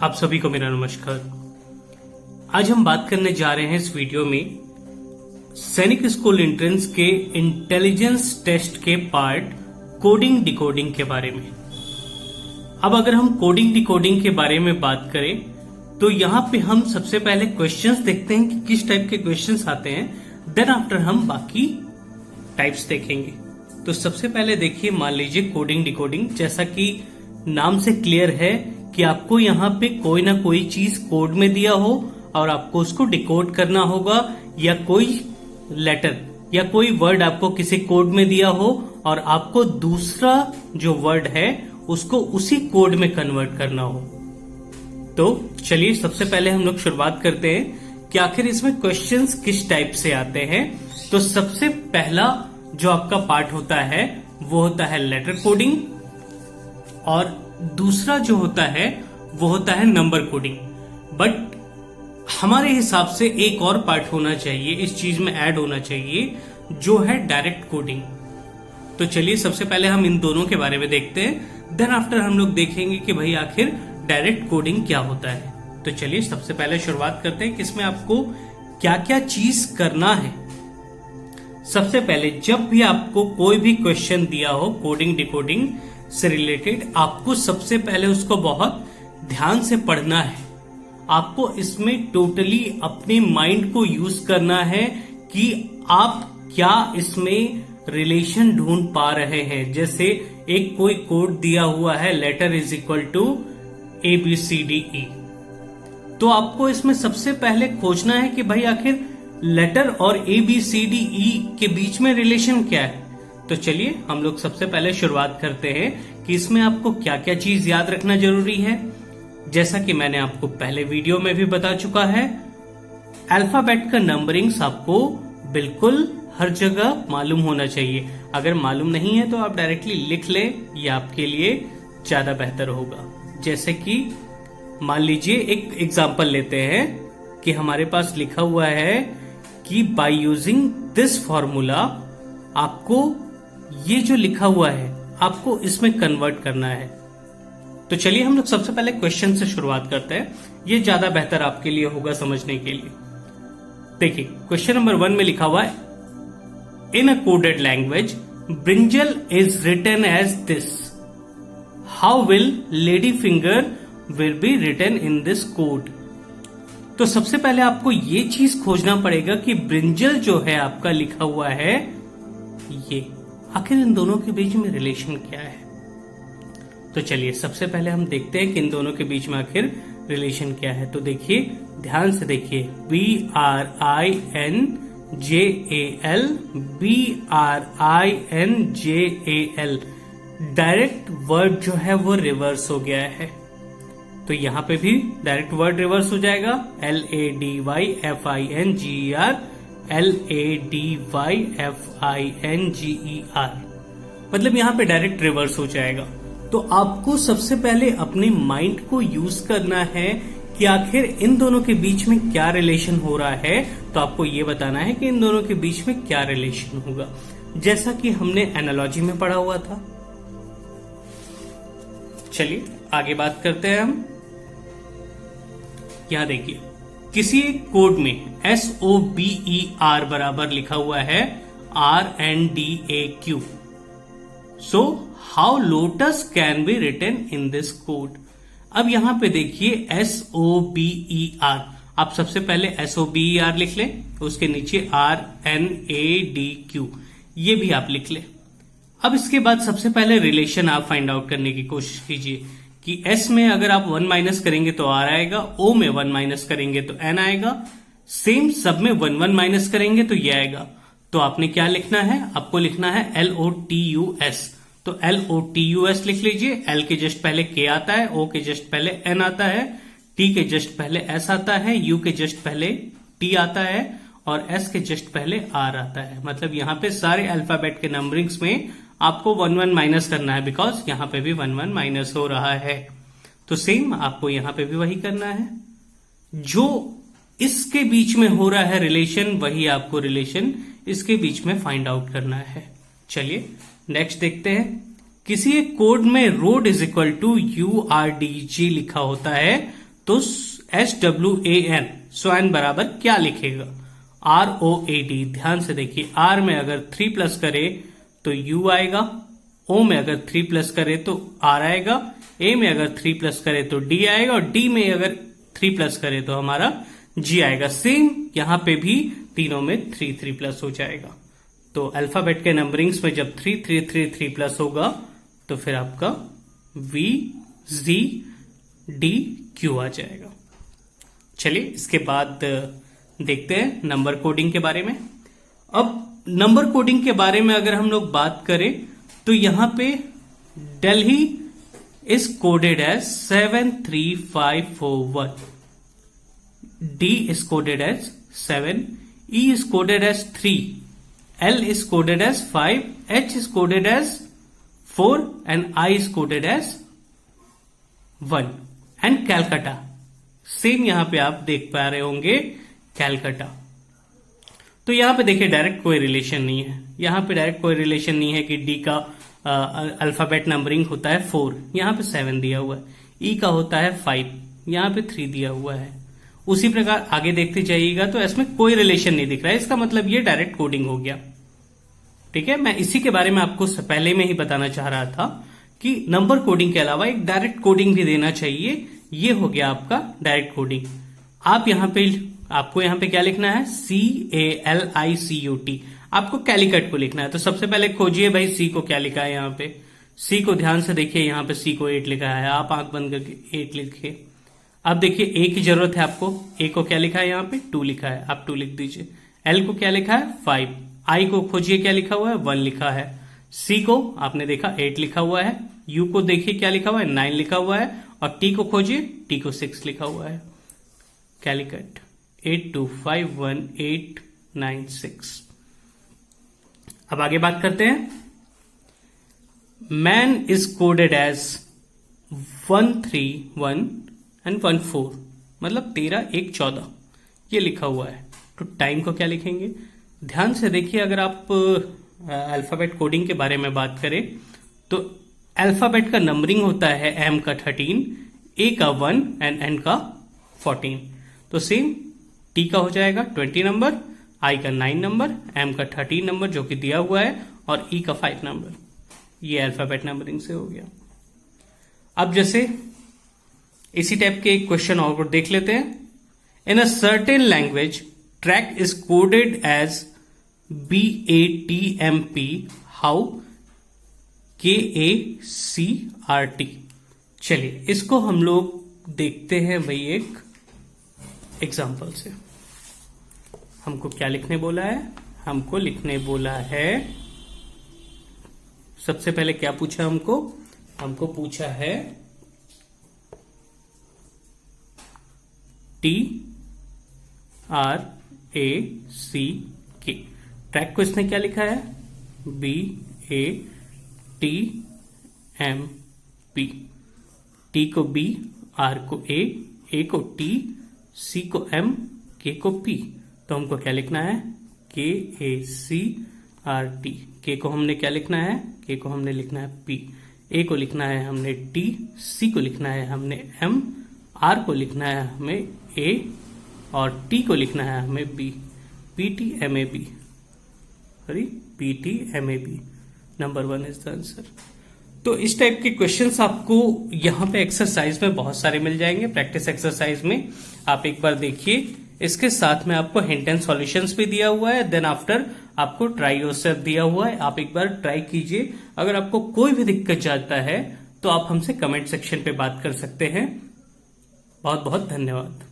आप सभी को मेरा नमस्कार। आज हम बात करने जा रहे हैं इस वीडियो में सैनिक स्कूल एंट्रेंस के इंटेलिजेंस टेस्ट के पार्ट कोडिंग डिकोडिंग के बारे में। अब अगर हम कोडिंग डिकोडिंग के बारे में बात करें तो यहाँ पे हम सबसे पहले क्वेश्चंस देखते हैं कि किस टाइप के क्वेश्चंस आते हैं, देन आफ्टर हम बाकी टाइप्स देखेंगे। तो सबसे पहले देखिए, मान लीजिए कोडिंग डिकोडिंग, जैसा कि नाम से क्लियर है कि आपको यहाँ पे कोई ना कोई चीज कोड में दिया हो और आपको उसको डिकोड करना होगा, या कोई लेटर या कोई वर्ड आपको किसी कोड में दिया हो और आपको दूसरा जो वर्ड है उसको उसी कोड में कन्वर्ट करना हो। तो चलिए सबसे पहले हम लोग शुरुआत करते हैं कि आखिर इसमें क्वेश्चंस किस टाइप से आते हैं। तो सबसे पहला जो आपका पार्ट होता है वो होता है लेटर कोडिंग, और दूसरा जो होता है वो होता है नंबर कोडिंग। बट हमारे हिसाब से एक और पार्ट होना चाहिए, इस चीज में ऐड होना चाहिए, जो है डायरेक्ट कोडिंग। तो चलिए सबसे पहले हम इन दोनों के बारे में देखते हैं, देन आफ्टर हम लोग देखेंगे कि भाई आखिर डायरेक्ट कोडिंग क्या होता है। तो चलिए सबसे पहले शुरुआत करते हैं कि इसमें आपको क्या क्या चीज करना है। सबसे पहले जब भी आपको कोई भी क्वेश्चन दिया हो कोडिंग डिकोडिंग से रिलेटेड, आपको सबसे पहले उसको बहुत ध्यान से पढ़ना है। आपको इसमें टोटली अपने माइंड को यूज करना है कि आप क्या इसमें रिलेशन ढूंढ पा रहे हैं। जैसे एक कोई कोड दिया हुआ है, letter is equal to ABCDE, तो आपको इसमें सबसे पहले खोजना है कि भाई आखिर लेटर और ABCDE के बीच में रिलेशन क्या है। तो चलिए हम लोग सबसे पहले शुरुआत करते हैं कि इसमें आपको क्या क्या चीज याद रखना जरूरी है। जैसा कि मैंने आपको पहले वीडियो में भी बता चुका है, अल्फाबेट का नंबरिंग्स आपको बिल्कुल हर जगह मालूम होना चाहिए। अगर मालूम नहीं है तो आप डायरेक्टली लिख ले, ये आपके लिए ज्यादा बेहतर होगा। जैसे कि मान लीजिए एक एग्जांपल लेते हैं कि हमारे पास लिखा हुआ है कि बाय यूजिंग दिस फॉर्मूला, आपको ये जो लिखा हुआ है आपको इसमें कन्वर्ट करना है। तो चलिए हम लोग सबसे पहले क्वेश्चन से शुरुआत करते हैं, ये ज्यादा बेहतर आपके लिए होगा समझने के लिए। देखिए क्वेश्चन नंबर 1 में लिखा हुआ है, in a coded language brinjal is written as this, how will lady finger will be written in this code. तो सबसे पहले आपको ये चीज खोजना पड़ेगा कि ब्रिंजल जो है आपका लिखा हुआ है, ये आखिर इन दोनों के बीच में रिलेशन क्या है। तो चलिए सबसे पहले हम देखते हैं कि इन दोनों के बीच में आखिर रिलेशन क्या है। तो देखिए ध्यान से देखिए, BRINJAL डायरेक्ट वर्ड जो है वो रिवर्स हो गया है। तो यहाँ पे भी डायरेक्ट वर्ड रिवर्स हो जाएगा, LADYFINGER, मतलब यहाँ पे डायरेक्ट रिवर्स हो जाएगा। तो आपको सबसे पहले अपने माइंड को यूज करना है कि आखिर इन दोनों के बीच में क्या रिलेशन हो रहा है। तो आपको ये बताना है कि इन दोनों के बीच में क्या रिलेशन होगा, जैसा कि हमने एनालॉजी में पढ़ा हुआ था। चलिए आगे बात करते हैं हम। यहां देखिए किसी एक कोड में SOBER बराबर लिखा हुआ है RNDAQ, so how lotus can be written in this code. अब यहां पे देखिए SOBER, आप सबसे पहले SOBER लिख लें, उसके नीचे RNADQ ये भी आप लिख लें। अब इसके बाद सबसे पहले रिलेशन आप फाइंड आउट करने की कोशिश कीजिए कि S में अगर आप 1 माइनस करेंगे तो R आएगा, O में 1 माइनस करेंगे तो N आएगा, सेम सब में 1 1 माइनस करेंगे तो ये आएगा। तो आपने क्या लिखना है, आपको लिखना है LOTUS। तो LOTUS लिख लीजिए। L के जस्ट पहले K आता है, O के जस्ट पहले N आता है, T के जस्ट पहले S आता है, U के जस्ट पहले T आता है और S के जस्ट पहले R आता है। मतलब यहाँ पे सारे अल्फाबेट के नंबरिंग्स में आपको 1 1 माइनस करना है, बिकॉज यहाँ पे भी 1 1 माइनस हो रहा है। तो सेम आपको यहाँ पे भी वही करना है, जो इसके बीच में हो रहा है रिलेशन, वही आपको रिलेशन इसके बीच में फाइंड आउट करना है। चलिए नेक्स्ट देखते हैं। किसी एक कोड में road is equal to URDG लिखा होता है, तो SWAN स्वान बराबर क्या लिखेगा? ROAD। ध्यान से देखिए, R में अगर 3 प्लस करे तो U आएगा, O में अगर 3 प्लस करे तो R आएगा, A में अगर 3 प्लस करे तो D आएगा, और D में अगर 3 प्लस करे तो हमारा G आएगा। सेम यहां पे भी तीनों में 3 प्लस हो जाएगा। तो अल्फाबेट के नंबरिंग्स में जब 3 प्लस होगा तो फिर आपका V, Z, D, Q आ जाएगा। चलिए इसके बाद देखते हैं नंबर कोडिंग के बारे में। अब नंबर कोडिंग के बारे में अगर हम लोग बात करें तो यहां पे Delhi is coded as 73541, D is coded as 7, E is coded as 3, L is coded as 5, H is coded as 4 and I is coded as 1 and Calcutta। Same यहां पे आप देख पा रहे होंगे कैलकाटा। तो यहां पे देखिए डायरेक्ट कोई रिलेशन नहीं है, यहां पे डायरेक्ट कोई रिलेशन नहीं है कि डी का अल्फाबेट नंबरिंग होता है 4, यहां पे 7 दिया हुआ है, ई का होता है 5, यहां पे 3 दिया हुआ है। उसी प्रकार आगे देखते जाइएगा तो इसमें कोई रिलेशन नहीं दिख रहा है, इसका मतलब ये डायरेक्ट कोडिंग हो गया। ठीक है, मैं इसी के बारे में आपको पहले में ही बताना चाह रहा था कि नंबर कोडिंग के अलावा एक डायरेक्ट कोडिंग भी देना चाहिए। ये हो गया आपका डायरेक्ट कोडिंग। आपको यहां पे क्या लिखना है? CALICUT। आपको कैलिकट को लिखना है। तो सबसे पहले खोजिए भाई सी को क्या लिखा है यहाँ पे। सी को ध्यान से देखिए, यहाँ पे सी को 8 लिखा है, आप आंख बंद करके 8 लिखिए। अब देखिए ए की जरूरत है आपको, ए को क्या लिखा है यहाँ पे? 2 लिखा है, आप 2 लिख दीजिए। एल को क्या लिखा है? 5। आई को खोजिए क्या लिखा हुआ है? 1 लिखा है। सी को आपने देखा 8 लिखा हुआ है। यू को देखिए क्या लिखा हुआ है? 9 लिखा हुआ है। और टी को खोजिए, टी को 6 लिखा हुआ है। कैलिकट 825189 अब आगे बात करते हैं। Man is coded as 131 and 14, मतलब 13, 1, 14 ये लिखा हुआ है। तो टाइम को क्या लिखेंगे? ध्यान से देखिए, अगर आप अल्फाबेट कोडिंग के बारे में बात करें तो अल्फाबेट का नंबरिंग होता है एम का 13, ए का 1 एंड एन का 14। तो सेम टी का हो जाएगा 20 नंबर, आई का 9 नंबर, एम का 13 नंबर जो कि दिया हुआ है, और ई का 5 नंबर। ये अल्फाबेट नंबरिंग से हो गया। अब जैसे इसी टाइप के एक क्वेश्चन और देख लेते हैं। In a certain language track is coded as BATMP, how? KACRT। चलिए इसको हम लोग देखते हैं भाई एक एग्जाम्पल से। हमको क्या लिखने बोला है? हमको लिखने बोला है, सबसे पहले क्या पूछा हमको? हमको पूछा है TRACK। ट्रैक को इसने क्या लिखा है? BATMP। टी को B, R को A को T, C को M, K को P। तो हमको क्या लिखना है? KACRT। K को हमने क्या लिखना है? K को हमने लिखना है P, A को लिखना है हमने T, C को लिखना है हमने M, R को लिखना है हमें A, और T को लिखना है हमें B। PTMAB, sorry PTMAB, number 1 is the answer. तो इस टाइप के क्वेश्चंस आपको यहाँ पे एक्सरसाइज में बहुत सारे मिल जाएंगे। प्रैक्टिस एक्सरसाइज में आप एक बार देखिए, इसके साथ में आपको हिंट एंड सॉल्यूशंस भी दिया हुआ है। देन आफ्टर आपको ट्राई योरसेल्फ दिया हुआ है, आप एक बार ट्राई कीजिए। अगर आपको कोई भी दिक्कत जाता है तो आप हमसे कमेंट सेक्शन पे बात कर सकते हैं। बहुत बहुत धन्यवाद।